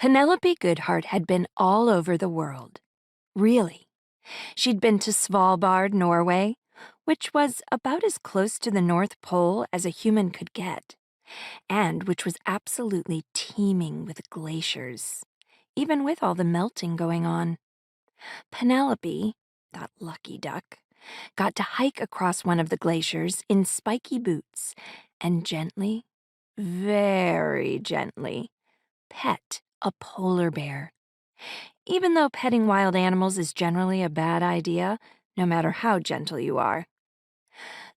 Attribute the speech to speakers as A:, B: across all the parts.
A: Penelope Goodhart had been all over the world. Really. She'd been to Svalbard, Norway, which was about as close to the North Pole as a human could get, and which was absolutely teeming with glaciers, even with all the melting going on. Penelope, that lucky duck, got to hike across one of the glaciers in spiky boots and gently, very gently, pet a polar bear. Even though petting wild animals is generally a bad idea, no matter how gentle you are.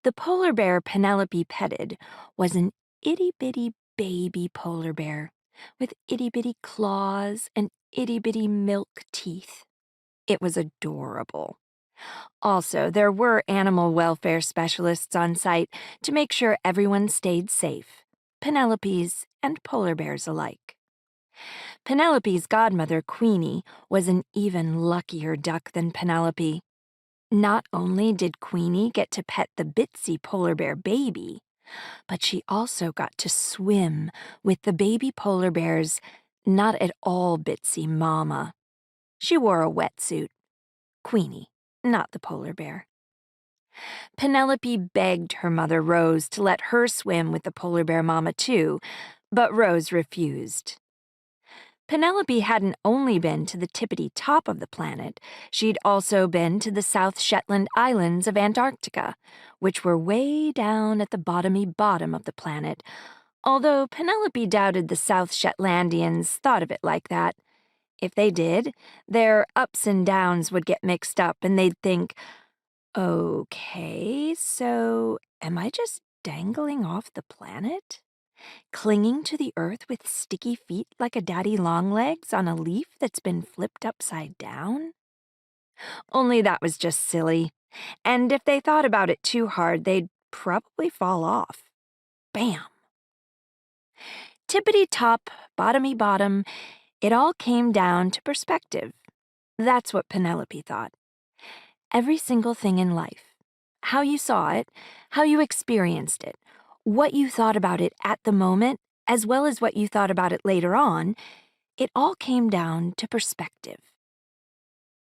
A: The polar bear Penelope petted was an itty-bitty baby polar bear with itty-bitty claws and itty-bitty milk teeth. It was adorable. Also, there were animal welfare specialists on site to make sure everyone stayed safe, Penelope's and polar bears alike. Penelope's godmother, Queenie, was an even luckier duck than Penelope. Not only did Queenie get to pet the bitsy polar bear baby, but she also got to swim with the baby polar bear's not at all bitsy mama. She wore a wetsuit. Queenie, not the polar bear. Penelope begged her mother, Rose, to let her swim with the polar bear mama too, but Rose refused. Penelope hadn't only been to the tippity top of the planet, she'd also been to the South Shetland Islands of Antarctica, which were way down at the bottomy bottom of the planet, although Penelope doubted the South Shetlandians thought of it like that. If they did, their ups and downs would get mixed up and they'd think, okay, so am I just dangling off the planet? Clinging to the earth with sticky feet like a daddy longlegs on a leaf that's been flipped upside down? Only that was just silly, and if they thought about it too hard, they'd probably fall off. Bam! Tippity top, bottomy bottom, it all came down to perspective. That's what Penelope thought. Every single thing in life, how you saw it, how you experienced it, what you thought about it at the moment, as well as what you thought about it later on, it all came down to perspective.